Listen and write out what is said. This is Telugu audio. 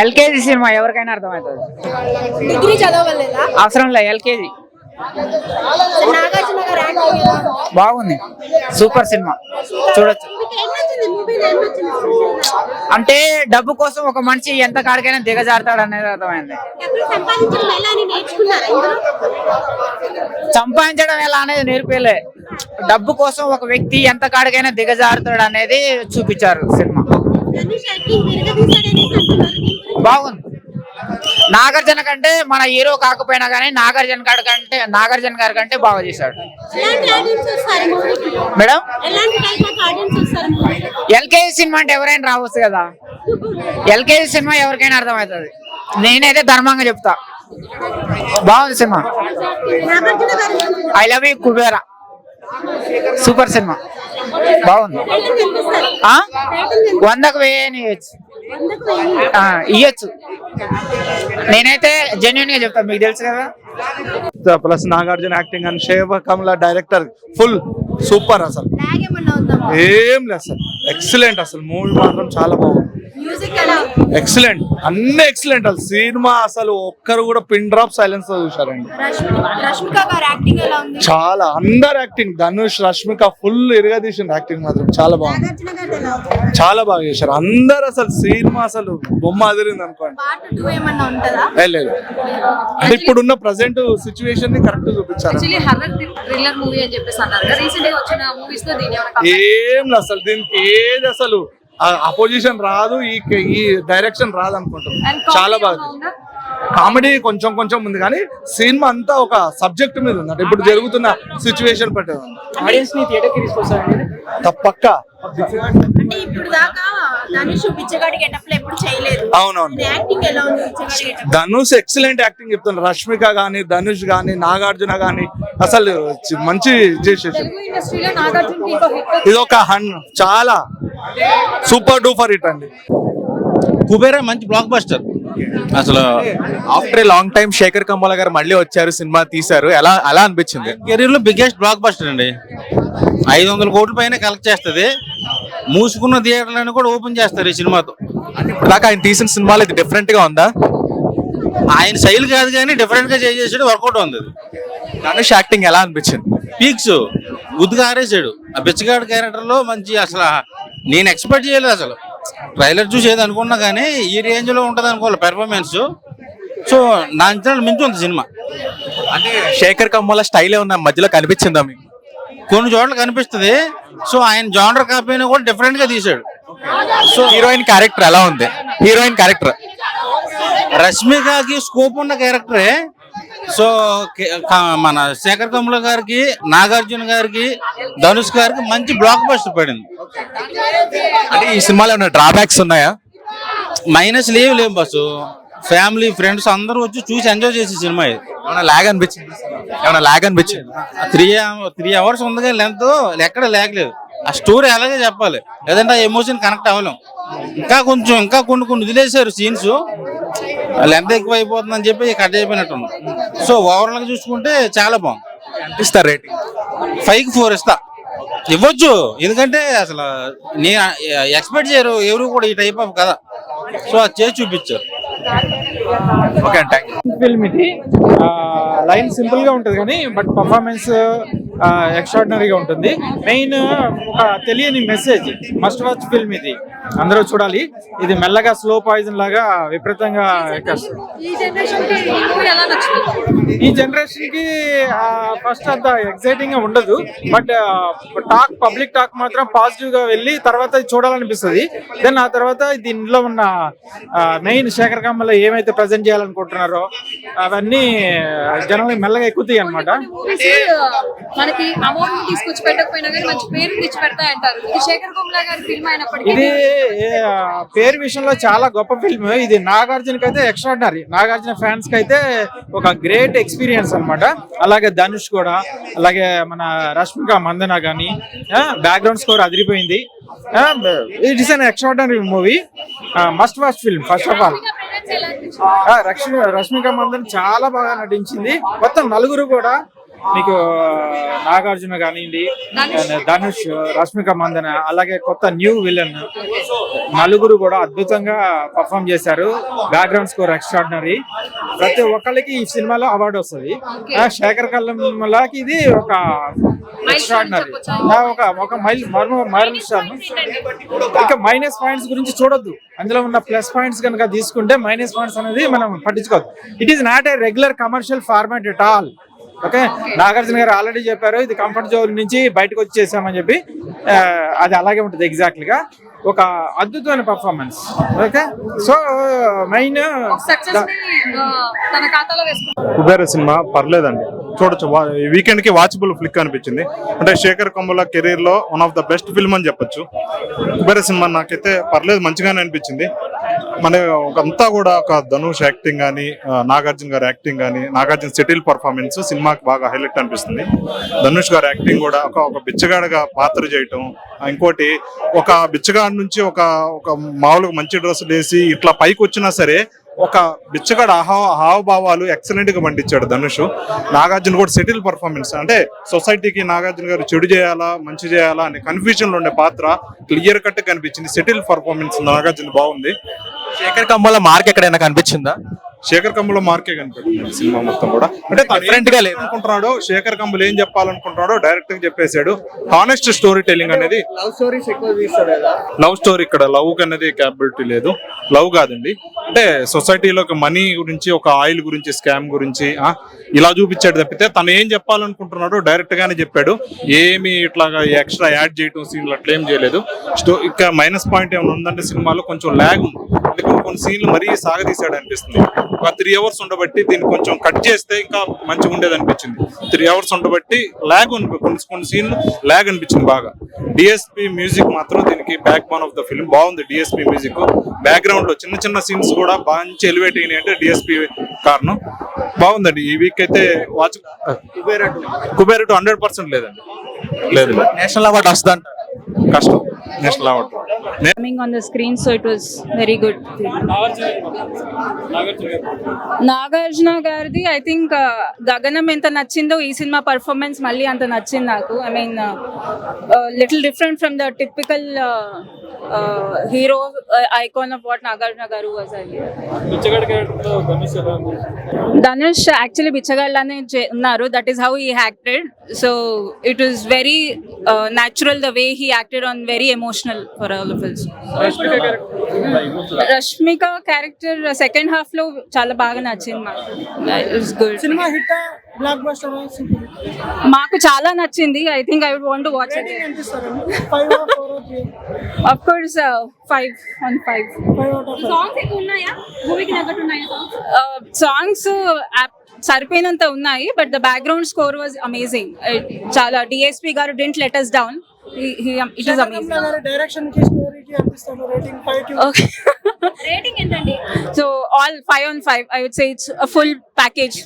ఎల్కేజీ సినిమా ఎవరికైనా అర్థమవుతుంది. డిగ్రీ చదవలేదా? అవసరం లేదు, ఎల్కేజీ. నాగార్జున గారి యాక్టింగ్ ఎలా ఉంది? బాగుంది, సూపర్ సినిమా, చూడొచ్చు. మీకు ఏం నచ్చింది మూవీలో? ఏం నచ్చింది? అంటే డబ్బు కోసం ఒక మనిషి ఎంత కాడికైనా దిగజారుతాడు అనేది అర్థమైంది. డబ్బులు సంపాదించడం ఎలా అని నేర్చుకున్నారా ఇందులో? సంపాదించడం ఎలా అనేది నేర్పేలే, డబ్బు కోసం ఒక వ్యక్తి ఎంత కాడికైనా దిగజారుతాడు అనేది చూపించారు సినిమా. ధనుష్ యాక్టింగ్ విరగదీశాడని అంటున్నారు. బాగుంది. నాగార్జున కంటే మన హీరో కాకపోయినా కానీ నాగార్జున గారి కంటే బాగా చేశాడు. ఎలాంటి ఆడియన్స్ వస్తారు మూవీకి? మేడం, ఎలాంటి టైప్ ఆఫ్ ఆడియన్స్ వస్తారు మూవీకి? ఎల్కేజీ సినిమా అంటే ఎవరైనా రావచ్చు కదా. ఎల్కేజీ సినిమా ఎవరికైనా అర్థమవుతుంది. నేనైతే ధర్మంగా చెప్తా, బాగుంది సినిమా. నాగార్జున గారు I love you Kubera, super cinema, బాగుంది. రేటింగ్ ఎంత ఇస్తారు? 100కు 1000 ఇవ్వచ్చు. 100కు 1000. ఇవ్వచ్చు. నేనైతే జెన్యున్ గా చెప్తాను, మీకు తెలుసు కదా. ప్లస్ నాగార్జున యాక్టింగ్ అండ్ శేవ కమల డైరెక్టర్ ఫుల్ సూపర్. అసలు లాగ్ ఏమన్నా ఉందా? ఏం లేదు అసలు, ఎక్సలెంట్. అసలు మూవీ మాత్రం చాలా బాగుంది, మ్యూజిక్ ఎలా? ఎక్సలెంట్, అన్ని ఎక్సలెంట్. అసలు సినిమా అసలు ఒక్కరు కూడా పిన్ డ్రాప్ సైలెన్స్ తో చూసారండి. రష్మిక గారి యాక్టింగ్ ఎలా ఉంది? చాలా, అందరు యాక్టింగ్, ధనుష్ రష్మిక ఫుల్ ఇరగదీసిన యాక్టింగ్ మాత్రం చాలా బాగుంది, నాగార్జున గారి ఎలా ఉంది? చాలా బాగా చేశారు అందరు. అసలు సినిమా అసలు బొమ్మ అదిరింది అనుకోండి. పార్ట్ 2 ఏమన్నా ఉంటుందా? లేదు, అంటే ఇప్పుడున్న ప్రెసెంట్ సిచ్యువేషన్ ని కరెక్ట్ చూపించారు. యాక్చువల్లీ హర్రర్ థ్రిల్లర్ మూవీ అని చెప్పేసి అన్నారు కదా, రీసెంట్ గా వచ్చిన మూవీస్ తో దీని ఏమైనా ఏం లేదు అసలు, దీనికి ఏది అసలు అపోజిషన్ రాదు, ఈ డైరెక్షన్ రాదు అనుకుంటున్నాం. చాలా బాగా కామెడీ కొంచెం కొంచెం ఉంది, కానీ సినిమా అంతా ఒక సబ్జెక్ట్ మీద ఉంది. అంటే ఇప్పుడు జరుగుతున్న సిచ్యువేషన్ పట్టే ఆడియన్స్ ని థియేటర్ కి తీసుకొస్తారండి తప్పక్క. అంటే ఇప్పుడు దాకా ధనుష్ బిచ్చగాడి గెటప్ లో ఎప్పుడు చేయలేదు. అవునవును, యాక్టింగ్ ఎలా ఉంది బిచ్చగాడి గెటప్? ధనుష్ ఎక్సలెంట్ యాక్టింగ్ చెప్తున్నారు. రష్మిక గానీ, ధనుష్ గానీ, నాగార్జున గానీ అసలు మంచి చేసేసారు. తెలుగు ఇండస్ట్రీలో నాగార్జున కి ఇంకో హిట్ ఇది ఒక చాలా సూపర్ డూపర్ హిట్ అండి. కుబేరా మంచి బ్లాక్ బస్టర్. అసలు after a long time Shekhar Kammula గారు మళ్ళీ వచ్చారు, సినిమా తీశారు. ఎలా అనిపించింది? కెరీర్ లో బిగ్గెస్ట్ బ్లాక్ బస్టర్ అండి. 500 కోట్ల పైన కలెక్ట్ చేస్తుంది. మూసుకున్న థియేటర్లను కూడా ఓపెన్ చేస్తారు ఈ సినిమాతో. దాకా ఆయన తీసిన సినిమాలు ఇది డిఫరెంట్ గా ఉందా? ఆయన శైలి కాదు కానీ డిఫరెంట్ గా చేసేసాడు, వర్కౌట్ ఉంది. ధనుష్ యాక్టింగ్ ఎలా అనిపించింది? పీక్స్ ఉద్దుగా ఆరేసాడు. ఆ బిచ్చగాడు క్యారెక్టర్ లో మంచి, అసలు నేను ఎక్స్పెక్ట్ చేయలేదు. అసలు ట్రైలర్ చూసి ఏది అనుకున్నా కానీ ఈ రేంజ్ లో ఉంటది అనుకోవాలి పెర్ఫార్మెన్స్. సో నా అంచనాలు మించి ఉంది సినిమా. అంటే శేఖర్ కమ్ముల స్టైలే ఉన్న మధ్యలో కనిపించిందా మీకు? కొన్ని చోట్ల కనిపిస్తుంది. సో ఆయన జానర్ కాపీని కూడా డిఫరెంట్ గా తీసాడు. సో హీరోయిన్ క్యారెక్టర్ ఎలా ఉంది? హీరోయిన్ క్యారెక్టర్ రష్మికకి స్కోప్ ఉన్న క్యారెక్టరే. సో మన శేఖర్ కమ్ముల గారికి, నాగార్జున గారికి, ధనుష్ గారికి మంచి బ్లాక్ బస్టర్ పడింది. అంటే ఈ సినిమాలో ఏమైనా డ్రాబ్యాక్స్ ఉన్నాయా? మైనస్ లేవు బస్సు. ఫ్యామిలీ ఫ్రెండ్స్ అందరూ వచ్చి చూసి ఎంజాయ్ చేసే సినిమా ఇది. ఏమైనా లాగ్ అనిపించింది? 3 hours ఉంది కానీ లెంత్ ఎక్కడ లేకలేదు. ఆ స్టోరీ అలాగే చెప్పాలి, లేదంటే ఆ ఎమోషన్ కనెక్ట్ అవ్వలేం. ఇంకా కొన్ని వదిలేశారు సీన్స్, లెంత్ ఎక్కువ అయిపోతుందని చెప్పి కట్ అయిపోయినట్టు. సో ఓవరాల్ గా చూసుకుంటే చాలా బాగుంది. ఎంత ఇస్తారు రేటింగ్? 5కి 4 ఇస్తా. ఇవ్వచ్చు, ఎందుకంటే అసలు నేను ఎక్స్పెక్ట్ చేయరు ఎవరు కూడా ఈ టైప్ ఆఫ్ కథ. సో అది చేసి చూపించారు. ఓకే అండి, థ్యాంక్ యూ. ఫిల్మ్ ఇది. లైన్ సింపుల్ గా ఉంటుంది కానీ బట్ పర్ఫార్మెన్స్ ఎక్స్ట్రాడినరీగా ఉంటుంది. మెయిన్ ఒక తెలియని మెసేజ్, మస్ట్ వాచ్ ఫిల్మ్ ఇది, అందరూ చూడాలి. ఇది మెల్లగా స్లో పాయిజన్ లాగా విపరీతంగా ఎక్కేస్తుంది. ఈ జనరేషన్ కి ఫస్ట్ అంత ఎక్సైటింగ్ గా ఉండదు, బట్ పబ్లిక్ టాక్ మాత్రం పాజిటివ్ గా వెళ్ళి తర్వాత చూడాలనిపిస్తుంది. దెన్ ఆ తర్వాత దీనిలో ఉన్న మెయిన్ శేఖర్ కమ్ముల ఏమైతే ప్రజెంట్ చేయాలనుకుంటున్నారో అవన్నీ జనాలు మెల్లగా ఎక్కుతాయి అనమాట. మనకి అమౌంట్ తీసుకొచ్చి పెట్టకపోయినా కానీ మంచి పేరు తెచ్చి పెడతాయంటారు. ఇది శేఖర్ కమ్ముల గారి ఫిల్మ్ అయినప్పటికీ ఇది పేరు విషయంలో చాలా గొప్ప ఫిల్మ్. ఇది నాగార్జునకి అయితే ఎక్స్ట్రాడినరీ, నాగార్జున ఫ్యాన్స్ కి అయితే ఒక గ్రేట్ ఎక్స్పీరియన్స్ అనమాట. అలాగే ధనుష్ కూడా, అలాగే మన రష్మిక మందన గానీ బ్యాక్గ్రౌండ్ స్కోర్ అదిరిపోయింది. It is an extraordinary movie, must watch film. First of all Rashmika Mandan చాలా బాగా నటించింది. మొత్తం నలుగురు కూడా మీకు నాగార్జున కానివ్వండి, ధనుష్, రష్మిక మందన, అలాగే కొత్త న్యూ విలన్ నలుగురు కూడా అద్భుతంగా పర్ఫామ్ చేశారు. Background score extraordinary. ప్రతి ఒక్కరికి ఈ సినిమాలో అవార్డు వస్తుంది. శేఖర్ కమ్ములకి ఇది ఒక ఎక్స్ట్రాడినరీ, ఒక మైల్ స్టార్. ఇంకా మైనస్ పాయింట్స్ గురించి చూడొద్దు, అందులో ఉన్న ప్లస్ పాయింట్స్ కనుక తీసుకుంటే మైనస్ పాయింట్స్ అనేది మనం పట్టించుకోవద్దు. It is not a regular commercial format at all. Okay, Nagarjuna గారు ఆల్రెడీ చెప్పారు ఇది కంఫర్ట్ జోన్ నుంచి బయటకు వచ్చి చేసామని చెప్పి. అది అలాగే ఉంటుంది ఎగ్జాక్ట్లీ గా. ఒక అద్భుతమైన performance. Okay, so main success తన ఖాతాలో వేసుకుంటారు. కుబేర సినిమా పర్లేదండి, చూడొచ్చు. ఈ వీకెండ్ కి వాచబుల్ ఫ్లిక్ అనిపించింది. అంటే శేఖర్ కమ్ముల కెరీర్ లో one of the best film అని చెప్పొచ్చు. కుబేర సినిమా నాకైతే పర్లేదు, మంచిగానే అనిపించింది. మన అంతా కూడా ఒక ధనుష్ యాక్టింగ్ కానీ, నాగార్జున గారి యాక్టింగ్ కానీ, నాగార్జున సెటిల్ పర్ఫార్మెన్స్ సినిమాకి బాగా హైలైట్ అనిపిస్తుంది. ధనుష్ గారి యాక్టింగ్ కూడా ఒక బిచ్చగాడిగా పాత్ర చేయటం, ఇంకోటి ఒక బిచ్చగాడి నుంచి ఒక మామూలుగా మంచి డ్రెస్సులు వేసి ఇట్లా పైకి వచ్చినా సరే ఒక బిచ్చగాడు హావభావాలు ఎక్సలెంట్ గా పండించాడు ధనుష్. నాగార్జున కూడా సెటిల్ పర్ఫార్మెన్స్. అంటే సొసైటీకి నాగార్జున గారు చెడు చేయాలా మంచి చేయాలా అనే కన్ఫ్యూజన్ లో ఉండే పాత్ర క్లియర్ కట్ కనిపించింది. సెటిల్ పర్ఫార్మెన్స్ నాగార్జున బాగుంది. శేఖర్ కమ్ముల మార్క్ ఎక్కడైనా కనిపించిందా? శేఖర్ కమ్ముల మార్కే కనిపెట్టింది సినిమా మొత్తం కూడా. అంటే Different గా లేదు. అనుకుంటున్నాడు శేఖర్ కమ్ములు ఏం చెప్పాలనుకుంటున్నాడో డైరెక్ట్ గా చెప్పేశాడు. హానెస్ట్ స్టోరీ టెల్లింగ్ అనేది. లవ్ స్టోరీ ఇక్కడ లవ్ అనేది క్యాపబిలిటీ లేదు. లవ్ కాదండి, అంటే సొసైటీలో మనీ గురించి, ఒక ఆయిల్ గురించి, స్కామ్ గురించి ఇలా చూపించాడు తప్పితే తను ఏం చెప్పాలనుకుంటున్నాడో డైరెక్ట్ గానే చెప్పాడు. ఏమి ఇట్లాగా ఎక్స్ట్రా యాడ్ చేయటం సీన్లు అట్లా ఏం చేయలేదు. ఇంకా మైనస్ పాయింట్ ఏమైనా ఉందంటే సినిమాలో కొంచెం ల్యాగ్ ఉంది. కొన్ని సీన్లు మరీ సాగదీశాడు అనిపిస్తుంది. ఒక 3 hours ఉండబట్టి దీన్ని కొంచెం కట్ చేస్తే ఇంకా మంచిగా ఉండేది అనిపించింది. 3 hours ఉండబట్టి ల్యాగ్ కొన్ని సీన్లు ల్యాగ్ అనిపించింది బాగా. డిఎస్పి మ్యూజిక్ మాత్రం దీనికి back bone of the film. బాగుంది డిఎస్పి మ్యూజిక్. బ్యాక్గ్రౌండ్ లో చిన్న చిన్న సీన్స్ కూడా మంచి ఎలివేట్ అయినాయి అంటే డిఎస్పి కారణం. బాగుందండి. ఈ వీక్ అయితే వాచ్ కుబేర 100% లేదండి, లేదు. నేషనల్ అవార్డు వస్తుందంట. కష్టం national award. coming on the screen, so it was very good. Nagarjuna గారిది ఐ థింక్ గగనం ఎంత నచ్చిందో ఈ సినిమా పర్ఫార్మెన్స్ మళ్ళీ అంత నచ్చింది నాకు. I mean little different from the typical hero icon of what Nagarjuna గారు వాజ్. ధనుష్ యాక్చువల్లీ బిచ్చగాళ్ళనే ఉన్నారు. That is how he acted. So it was very natural the way he acted on very emotional for all of us. Rashmika character second half లో చాలా బాగా నచ్చింది మాకు. It's good. Cinema hit blockbuster మాకు చాలా నచ్చింది. I think I would want to watch it. Of course 5 on 5. Songs ఎక్కువ ఉన్నాయా? మూవీకి తగ్గట్టు ఉన్నాయా సాంగ్స్ సరిపోయినంత ఉన్నాయి, but the background score was amazing. చాలా డిఎస్పి గారు didn't let us down. It is amazing. Direction కి స్టోరీ కి అందిస్తాను రేటింగ్ 5 కి. Okay. రేటింగ్ ఎంతండి? So all 5 on 5. I would say it's a full package